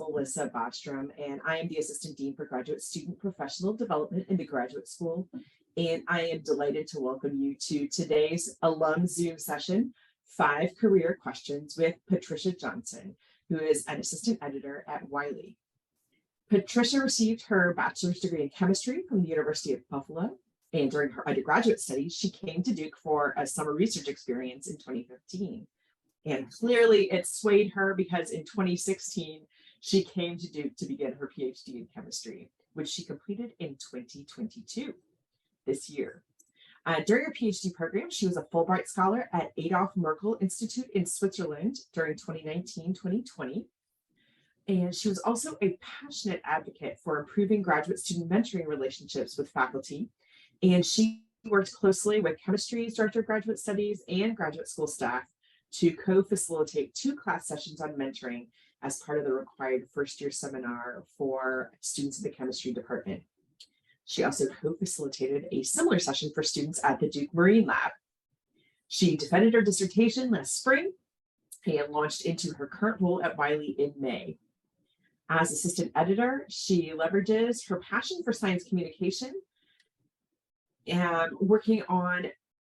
Melissa Bostrom, and I am the Assistant Dean for Graduate Student Professional Development in the Graduate School. And I am delighted to welcome you to today's Alum Zoom session, 5 Career Questions with Patricia Johnson, who is an Assistant Editor at Wiley. Patricia received her bachelor's degree in chemistry from the University of Buffalo, and during her undergraduate studies, she came to Duke for a summer research experience in 2015. And clearly it swayed her because in 2016, she came to Duke to begin her PhD in chemistry, which she completed in 2022, this year. During her PhD program, she was a Fulbright Scholar at Adolf Merkel Institute in Switzerland during 2019-2020. And she was also a passionate advocate for improving graduate student mentoring relationships with faculty. And she worked closely with Chemistry's Director of Graduate Studies and graduate school staff to co-facilitate 2 class sessions on mentoring as part of the required first-year seminar for students in the chemistry department. She also co-facilitated a similar session for students at the Duke Marine Lab. She defended her dissertation last spring and launched into her current role at Wiley in May. As assistant editor, she leverages her passion for science communication and working on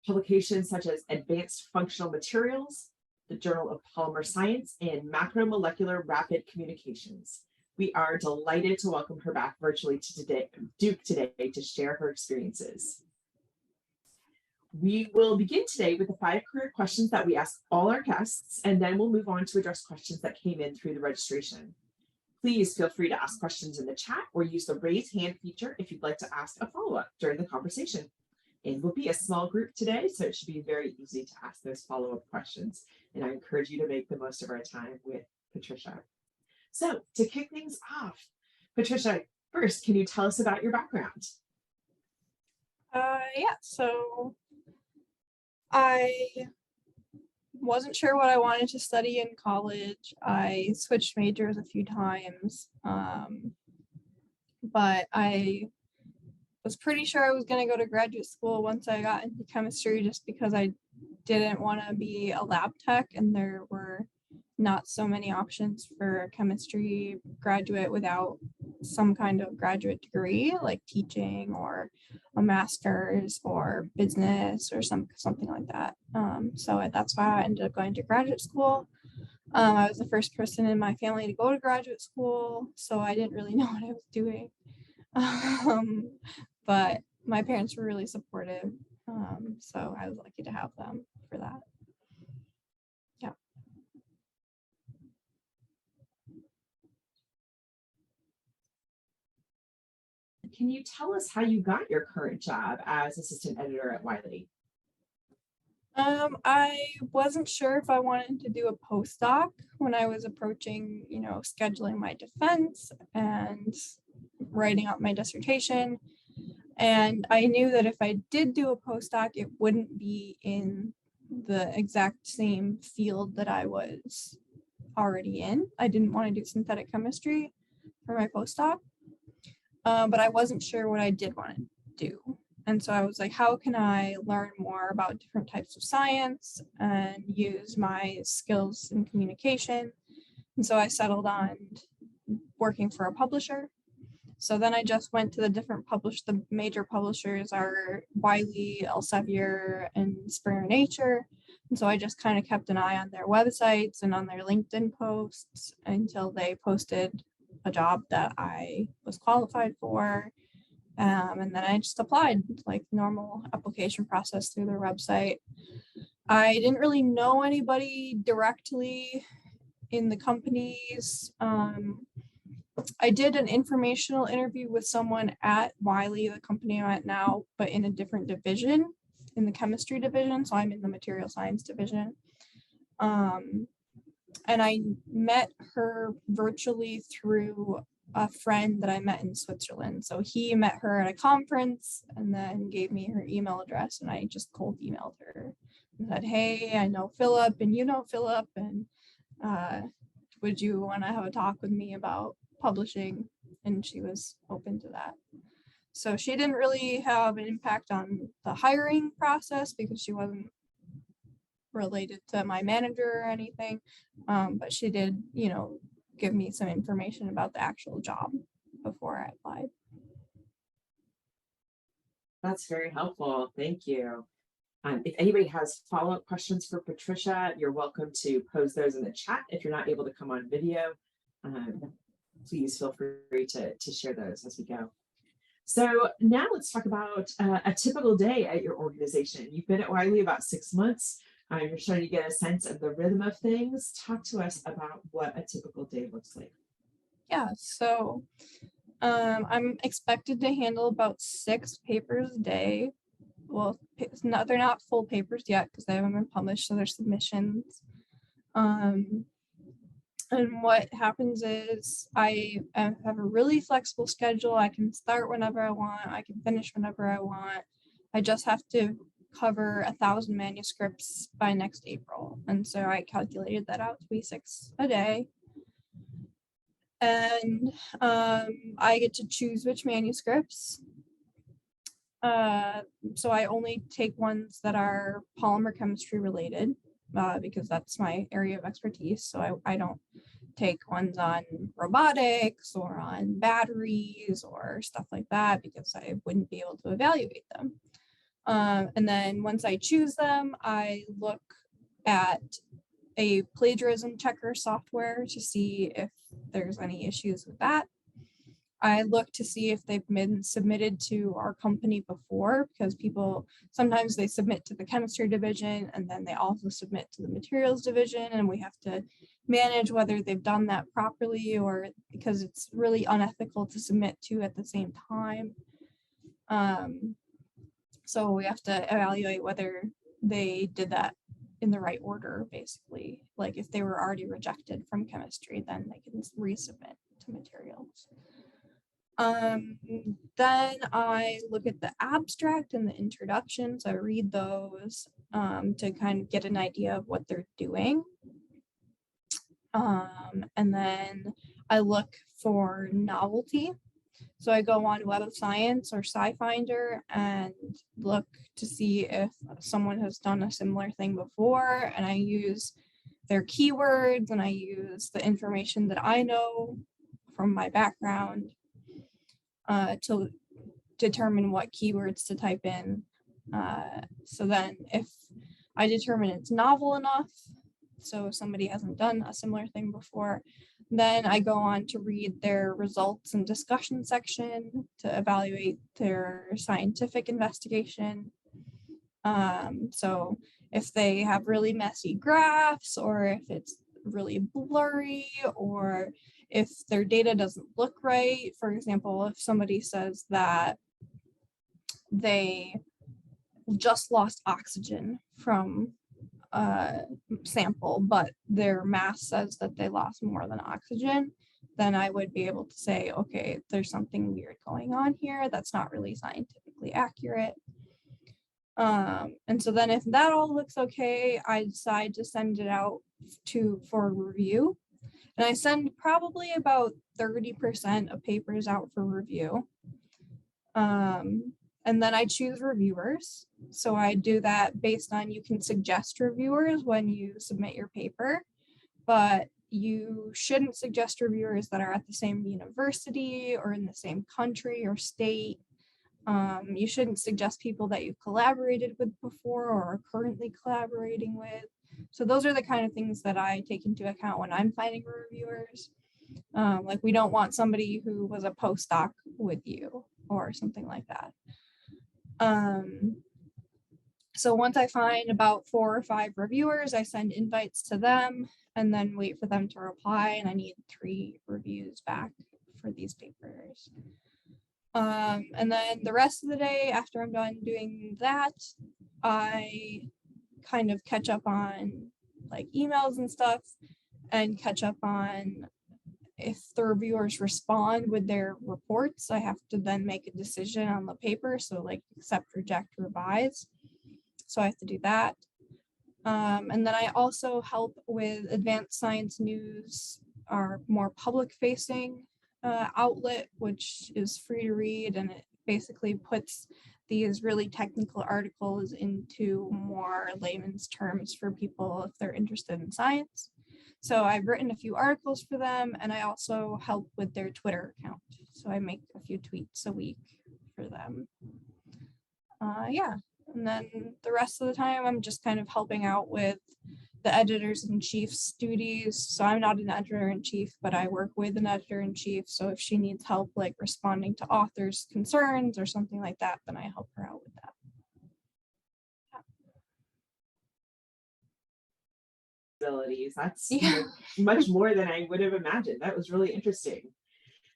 publications such as Advanced Functional Materials, the Journal of Polymer Science, and Macromolecular Rapid Communications. We are delighted to welcome her back virtually to Duke today to share her experiences. We will begin today with the 5 career questions that we ask all our guests, and then we'll move on to address questions that came in through the registration. Please feel free to ask questions in the chat or use the raise hand feature if you'd like to ask a follow-up during the conversation. And we'll be a small group today, so it should be very easy to ask those follow-up questions. And I encourage you to make the most of our time with Patricia. So to kick things off, Patricia, first, can you tell us about your background? Yeah, so I wasn't sure what I wanted to study in college. I switched majors a few times, but I was pretty sure I was going to go to graduate school once I got into chemistry, just because I didn't want to be a lab tech, and there were not so many options for a chemistry graduate without some kind of graduate degree, like teaching or a master's or business or something like that. So that's why I ended up going to graduate school. I was the first person in my family to go to graduate school, so I didn't really know what I was doing. But my parents were really supportive, so I was lucky to have them for that. Yeah. Can you tell us how you got your current job as assistant editor at Wiley? I wasn't sure if I wanted to do a postdoc when I was approaching, scheduling my defense and writing up my dissertation. And I knew that if I did do a postdoc, it wouldn't be in the exact same field that I was already in. I didn't want to do synthetic chemistry for my postdoc, but I wasn't sure what I did want to do. And so I was like, how can I learn more about different types of science and use my skills in communication? And so I settled on working for a publisher. So then I just went to the major publishers are Wiley, Elsevier, and Springer Nature. And so I just kind of kept an eye on their websites and on their LinkedIn posts until they posted a job that I was qualified for. And then I just applied, like normal application process through their website. I didn't really know anybody directly in the companies. I did an informational interview with someone at Wiley, the company I'm at now, but in a different division, in the chemistry division. So I'm in the material science division. And I met her virtually through a friend that I met in Switzerland. So he met her at a conference and then gave me her email address, and I just cold emailed her and said, hey, I know Philip and you know Philip, and would you want to have a talk with me about publishing? And she was open to that. So she didn't really have an impact on the hiring process because she wasn't related to my manager or anything, but she did, give me some information about the actual job before I applied. That's very helpful. Thank you. If anybody has follow-up questions for Patricia, you're welcome to pose those in the chat. If you're not able to come on video, please feel free to share those as we go. So now let's talk about a typical day at your organization. You've been at Wiley about 6 months. You're starting to get a sense of the rhythm of things. Talk to us about what a typical day looks like. Yeah, so I'm expected to handle about 6 papers a day. Well, they're not full papers yet because they haven't been published, so they're submissions. And what happens is I have a really flexible schedule. I can start whenever I want. I can finish whenever I want. I just have to cover 1,000 manuscripts by next April. And so I calculated that out to be 6 a day. And I get to choose which manuscripts. So I only take ones that are polymer chemistry related because that's my area of expertise. So I don't take ones on robotics or on batteries or stuff like that because I wouldn't be able to evaluate them. And then once I choose them, I look at a plagiarism checker software to see if there's any issues with that. I look to see if they've been submitted to our company before, because people sometimes they submit to the chemistry division and then they also submit to the materials division, and we have to manage whether they've done that properly, or because it's really unethical to submit two at the same time. So we have to evaluate whether they did that in the right order, basically. Like if they were already rejected from chemistry, then they can resubmit to materials. Then I look at the abstract and the introduction. So I read those to kind of get an idea of what they're doing. And then I look for novelty. So I go on Web of Science or SciFinder and look to see if someone has done a similar thing before, and I use their keywords and I use the information that I know from my background to determine what keywords to type in. So then if I determine it's novel enough, so if somebody hasn't done a similar thing before, then I go on to read their results and discussion section to evaluate their scientific investigation. So if they have really messy graphs, or if it's really blurry, or if their data doesn't look right. For example, if somebody says that they just lost oxygen from a sample, but their math says that they lost more than oxygen, then I would be able to say, okay, there's something weird going on here. That's not really scientifically accurate. And so then if that all looks okay, I decide to send it out for review. And I send probably about 30% of papers out for review. And then I choose reviewers. So I do that based on, you can suggest reviewers when you submit your paper, but you shouldn't suggest reviewers that are at the same university or in the same country or state. You shouldn't suggest people that you've collaborated with before or are currently collaborating with. So those are the kind of things that I take into account when I'm finding reviewers. Like we don't want somebody who was a postdoc with you or something like that. So once I find about 4 or 5 reviewers, I send invites to them and then wait for them to reply. And I need 3 reviews back for these papers. And then the rest of the day, after I'm done doing that, I kind of catch up on like emails and stuff, and catch up on if the reviewers respond with their reports. I have to then make a decision on the paper. So like accept, reject, revise. So I have to do that. And then I also help with Advanced Science News, our more public facing outlet, which is free to read, and it basically puts these really technical articles into more layman's terms for people if they're interested in science. So I've written a few articles for them, and I also help with their Twitter account. So I make a few tweets a week for them. Yeah, and then the rest of the time I'm just kind of helping out with the editors-in-chief's duties. So I'm not an editor-in-chief, but I work with an editor-in-chief. So if she needs help like responding to authors' concerns or something like that, then I help her out with that. Abilities. That's Yeah. much more than I would have imagined. That was really interesting.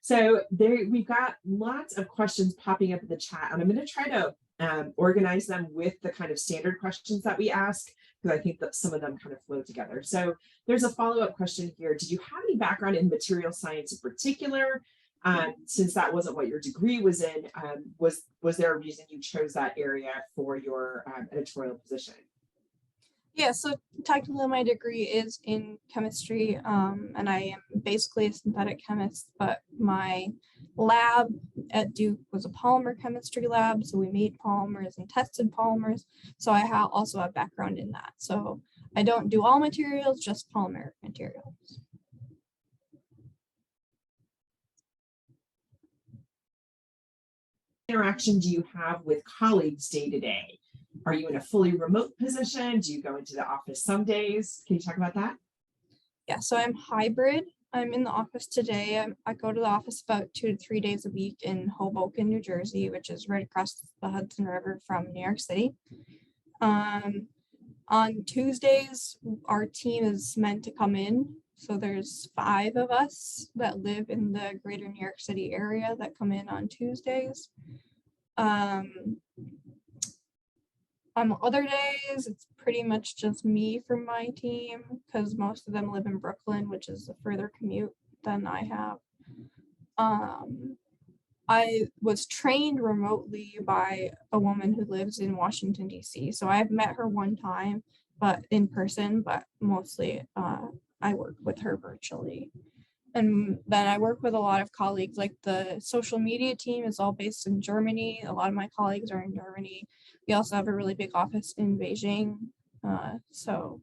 So we've got lots of questions popping up in the chat, and I'm going to try to organize them with the kind of standard questions that we ask, because I think that some of them kind of flow together. So there's a follow-up question here. Did you have any background in material science in particular? Since that wasn't what your degree was in, was there a reason you chose that area for your editorial position? Yeah, so technically my degree is in chemistry, and I am basically a synthetic chemist, but my lab at Duke was a polymer chemistry lab, so we made polymers and tested polymers, so I also have background in that. So I don't do all materials, just polymer materials. Interaction do you have with colleagues day to day? Are you in a fully remote position? Do you go into the office some days? Can you talk about that? Yeah, so I'm hybrid. I'm in the office today. I go to the office about 2 to 3 days a week in Hoboken, New Jersey, which is right across the Hudson River from New York City. On Tuesdays, our team is meant to come in. So there's 5 of us that live in the greater New York City area that come in on Tuesdays. On other days, it's pretty much just me from my team because most of them live in Brooklyn, which is a further commute than I have. I was trained remotely by a woman who lives in Washington, D.C. So I've met her one time, but in person, but mostly I work with her virtually. And then I work with a lot of colleagues, like the social media team is all based in Germany. A lot of my colleagues are in Germany. We also have a really big office in Beijing. So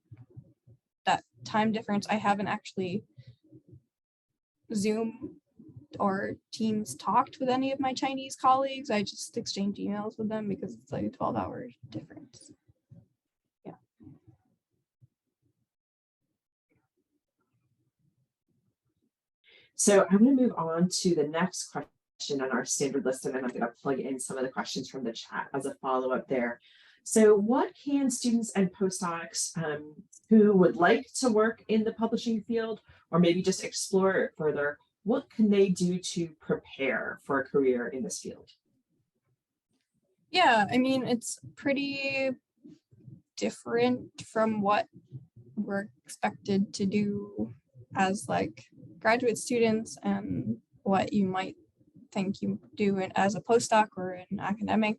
that time difference, I haven't actually Zoom or Teams talked with any of my Chinese colleagues. I just exchange emails with them because it's like a 12-hour difference. Yeah. So I'm going to move on to the next question on our standard list, and then I'm going to plug in some of the questions from the chat as a follow-up there. So what can students and postdocs who would like to work in the publishing field, or maybe just explore it further, what can they do to prepare for a career in this field? Yeah, I mean, it's pretty different from what we're expected to do as like graduate students and what you might think you do as a postdoc or an academic.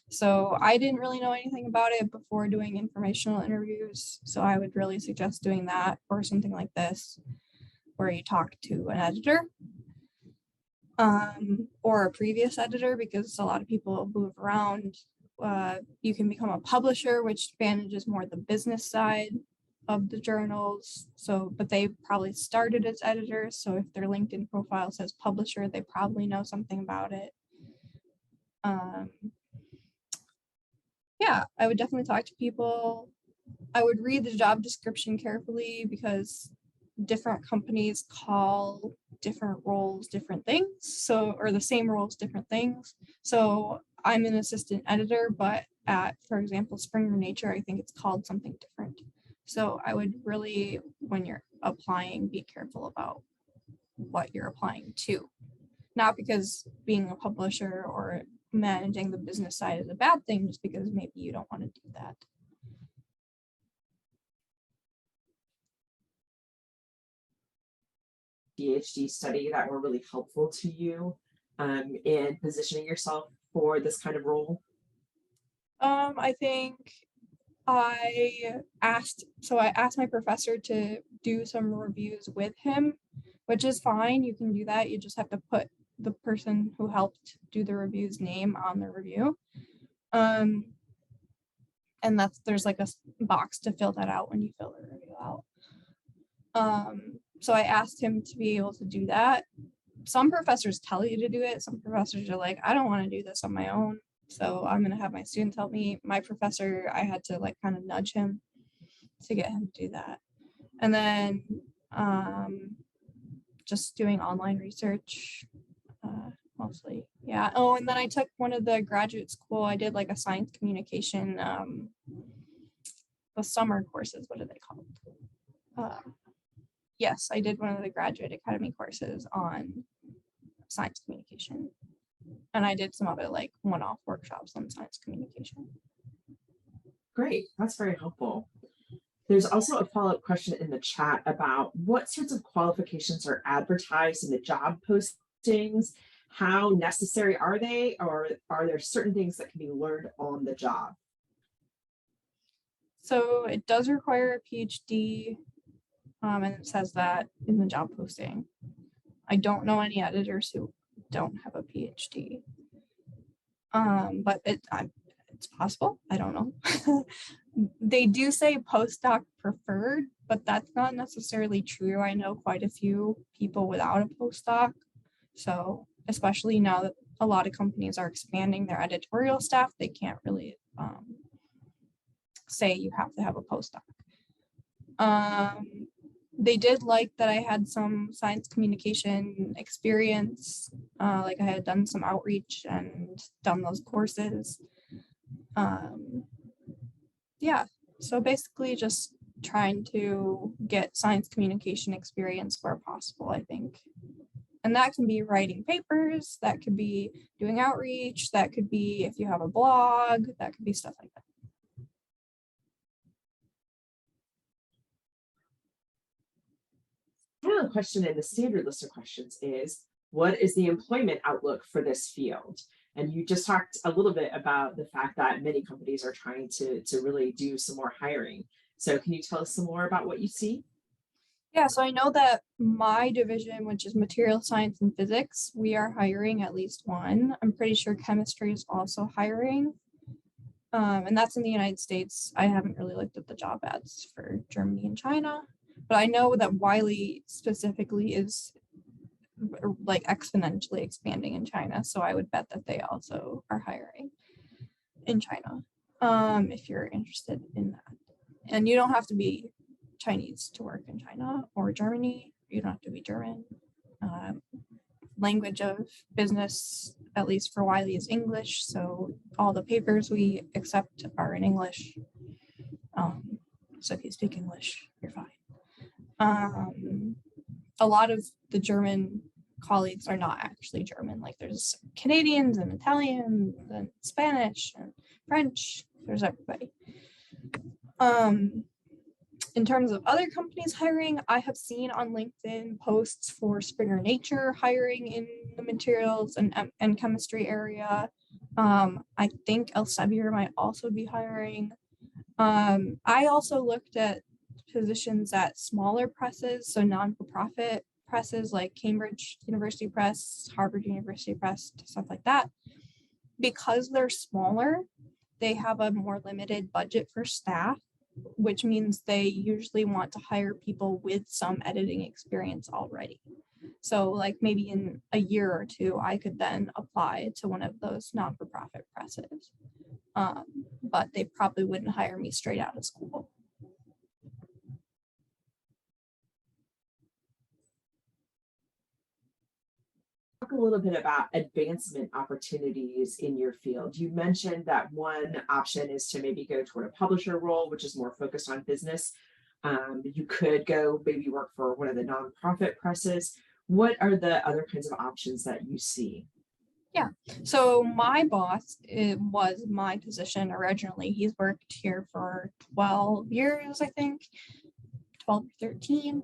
So I didn't really know anything about it before doing informational interviews. So I would really suggest doing that or something like this, where you talk to an editor or a previous editor, because a lot of people move around. You can become a publisher, which manages more the business side of the journals. So, but they probably started as editors. So if their LinkedIn profile says publisher, they probably know something about it. Yeah, I would definitely talk to people. I would read the job description carefully because different companies call different roles different things. So, or the same roles different things. So I'm an assistant editor, but at, for example, Springer Nature, I think it's called something different. So I would really, when you're applying, be careful about what you're applying to. Not because being a publisher or managing the business side is a bad thing, just because maybe you don't want to do that. PhD study that were really helpful to you in positioning yourself for this kind of role? I think I asked my professor to do some reviews with him, which is fine. You can do that. You just have to put the person who helped do the review's name on the review. And there's like a box to fill that out when you fill the review out. So I asked him to be able to do that. Some professors tell you to do it. Some professors are like, I don't want to do this on my own. So I'm going to have my students help me. My professor, I had to like kind of nudge him to get him to do that. And then just doing online research mostly. Yeah. Oh, and then I took one of the graduate school, I did like a science communication, the summer courses. What are they called? Yes, I did one of the graduate academy courses on science communication. And I did some other like one-off workshops on science communication. Great, that's very helpful. There's also a follow-up question in the chat about what sorts of qualifications are advertised in the job postings. How necessary are they, or are there certain things that can be learned on the job? So it does require a PhD, and it says that in the job posting. I don't know any editors who don't have a PhD, but it's possible. I don't know. They do say postdoc preferred, but that's not necessarily true. I know quite a few people without a postdoc. So especially now that a lot of companies are expanding their editorial staff, they can't really say you have to have a postdoc. They did like that I had some science communication experience, like I had done some outreach and done those courses. Yeah, so basically just trying to get science communication experience where possible, I think. And that can be writing papers, that could be doing outreach, that could be if you have a blog, that could be stuff like that. Final question in the standard list of questions is, what is the employment outlook for this field? And you just talked a little bit about the fact that many companies are trying to really do some more hiring. So can you tell us some more about what you see? Yeah, so I know that my division, which is material science and physics, we are hiring at least one. I'm pretty sure chemistry is also hiring. And that's in the United States. I haven't really looked at the job ads for Germany and China, but I know that Wiley specifically is like exponentially expanding in China. So I would bet that they also are hiring in China, if you're interested in that. And you don't have to be Chinese to work in China or Germany. You don't have to be German. Language of business, at least for Wiley, is English. So all the papers we accept are in English. So if you speak English, you're fine. A lot of the German colleagues are not actually German. Like there's Canadians and Italians and Spanish and French. There's everybody. In terms of other companies hiring, I have seen on LinkedIn posts for Springer Nature hiring in the materials and chemistry area. I think Elsevier might also be hiring. I also looked at positions at smaller presses, so non-for-profit presses like Cambridge University Press, Harvard University Press, stuff like that. Because they're smaller, they have a more limited budget for staff, which means they usually want to hire people with some editing experience already. So like maybe in a year or two, I could then apply to one of those non-for-profit presses. But they probably wouldn't hire me straight out of school. Talk a little bit about advancement opportunities in your field. You mentioned that one option is to maybe go toward a publisher role, which is more focused on business. You could go maybe work for one of the nonprofit presses. What are the other kinds of options that you see? Yeah, so my boss, it was my position originally. He's worked here for 12 years, I think, 12 or 13.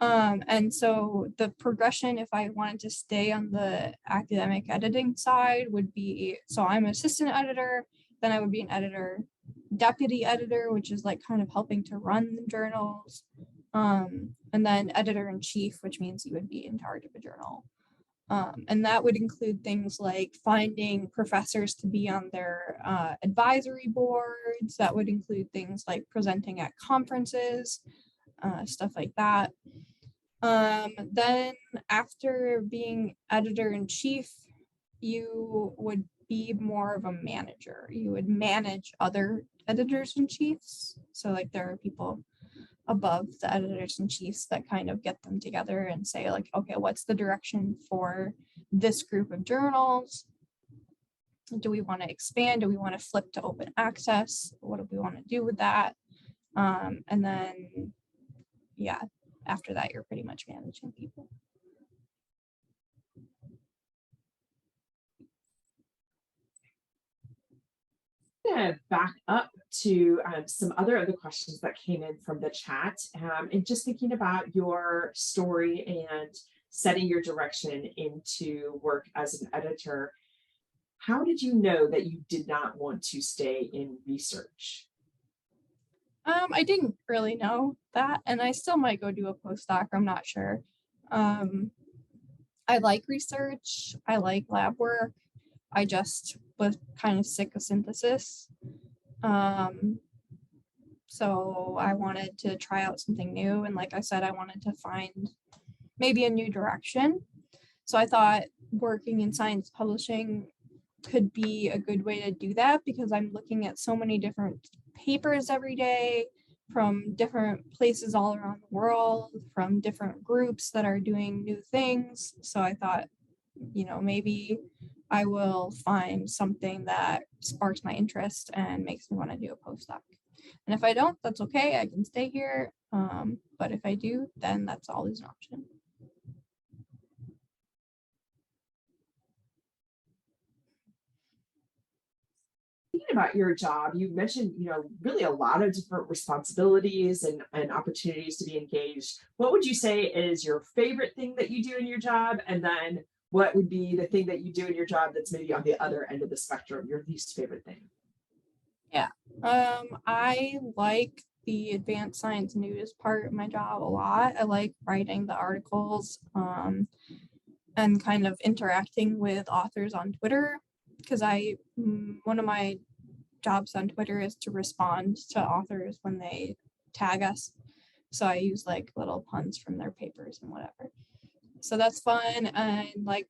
And so the progression, if I wanted to stay on the academic editing side, would be, so I'm an assistant editor, then I would be an editor, deputy editor, which is like kind of helping to run the journals, and then editor-in-chief, which means you would be in charge of a journal. And that would include things like finding professors to be on their advisory boards. That would include things like presenting at conferences. stuff like that. Then after being editor-in-chief, you would be more of a manager. You would manage other editors-in-chiefs. So like there are people above the editors-in-chiefs that kind of get them together and say like, okay, what's the direction for this group of journals? Do we want to expand? Do we want to flip to open access? What do we want to do with that? And then, yeah, after that, you're pretty much managing people. To back up to some other questions that came in from the chat, and just thinking about your story and setting your direction into work as an editor. How did you know that you did not want to stay in research? I didn't really know that, and I still might go do a postdoc. I'm not sure. I like research. I like lab work. I just was kind of sick of synthesis. So I wanted to try out something new. And like I said, I wanted to find maybe a new direction. So I thought working in science publishing could be a good way to do that because I'm looking at so many different papers every day from different places all around the world, from different groups that are doing new things. So I thought, you know, maybe I will find something that sparks my interest and makes me want to do a postdoc. And if I don't, that's okay. I can stay here. But if I do, then that's always an option. Thinking about your job, you mentioned, you know, really a lot of different responsibilities and opportunities to be engaged. What would you say is your favorite thing that you do in your job? And then what would be the thing that you do in your job that's maybe on the other end of the spectrum, your least favorite thing? Yeah, I like the advanced science news part of my job a lot. I like writing the articles and kind of interacting with authors on Twitter because one of my jobs on Twitter is to respond to authors when they tag us. So I use like little puns from their papers and whatever. So that's fun, and like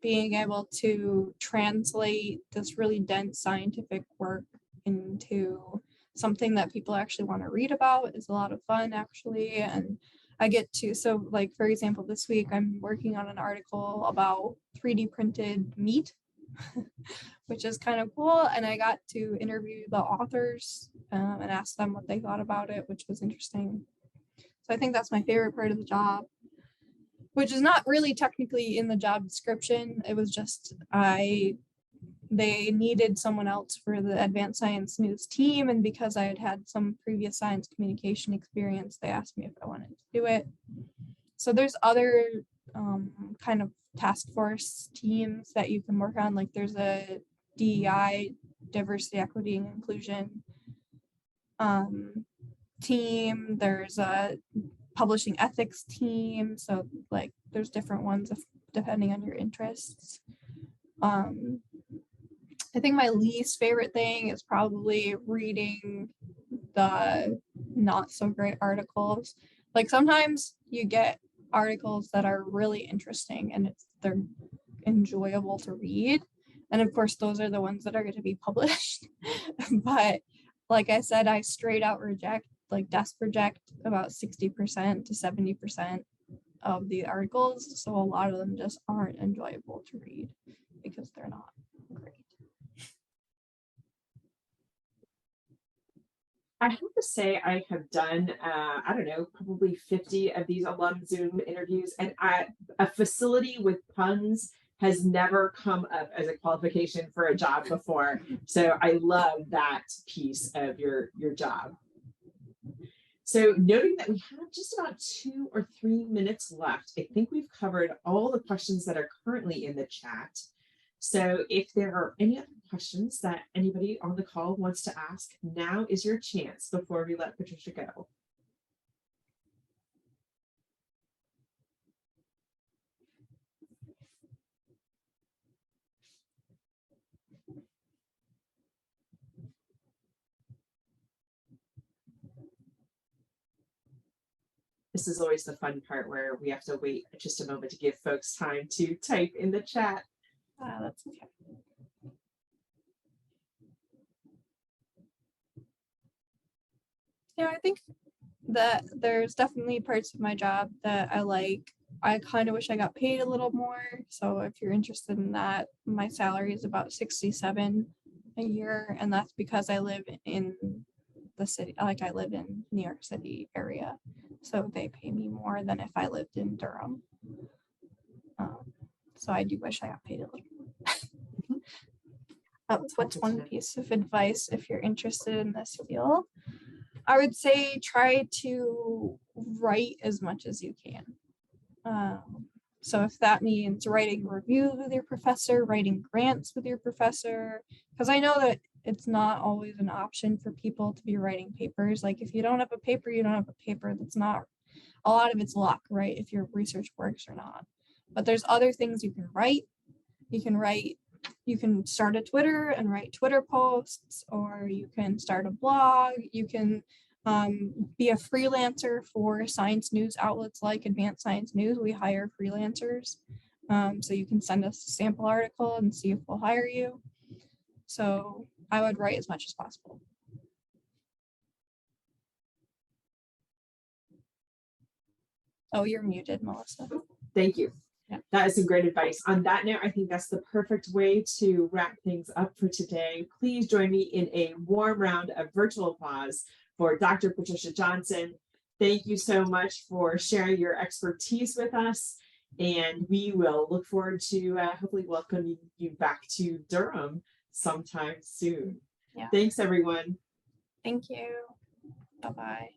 being able to translate this really dense scientific work into something that people actually want to read about is a lot of fun actually. And I get to, so like for example, this week I'm working on an article about 3D printed meat, which is kind of cool. And I got to interview the authors and ask them what they thought about it, which was interesting. So I think that's my favorite part of the job, which is not really technically in the job description. It was just they needed someone else for the advanced science news team. And because I had had some previous science communication experience, they asked me if I wanted to do it. So there's other kind of task force teams that you can work on. Like there's a DEI, diversity, equity, and inclusion team. There's a publishing ethics team. So like there's different ones depending on your interests. I think my least favorite thing is probably reading the not so great articles. Like sometimes you get articles that are really interesting and they're enjoyable to read. And of course, those are the ones that are going to be published. But like I said, I straight out desk reject about 60% to 70% of the articles. So a lot of them just aren't enjoyable to read because they're not great. I have to say I have done, I don't know, probably 50 of these alum Zoom interviews, and a facility with puns has never come up as a qualification for a job before. So I love that piece of your job. So noting that we have just about 2 or 3 minutes left, I think we've covered all the questions that are currently in the chat. So if there are any other questions that anybody on the call wants to ask, now is your chance before we let Patricia go. This is always the fun part where we have to wait just a moment to give folks time to type in the chat. That's okay. Yeah, I think that there's definitely parts of my job that I like. I kind of wish I got paid a little more. So if you're interested in that, my salary is about 67 a year, and that's because I live in the city, like I live in New York City area. So they pay me more than if I lived in Durham. So I do wish I got paid a little more. What's one piece of advice if you're interested in this field? I would say try to write as much as you can. So if that means writing reviews with your professor, writing grants with your professor, because I know that it's not always an option for people to be writing papers. Like if you don't have a paper, you don't have a paper. That's not, a lot of it's luck, right? If your research works or not. But there's other things you can write. You can start a Twitter and write Twitter posts, or you can start a blog. You can be a freelancer for science news outlets like Advanced Science News. We hire freelancers. So you can send us a sample article and see if we'll hire you. So I would write as much as possible. Oh, you're muted, Melissa. Thank you. Yeah. That is some great advice. On that note, I think that's the perfect way to wrap things up for today. Please join me in a warm round of virtual applause for Dr. Patricia Johnson. Thank you so much for sharing your expertise with us. And we will look forward to hopefully welcoming you back to Durham sometime soon. Yeah. Thanks, everyone. Thank you. Bye-bye.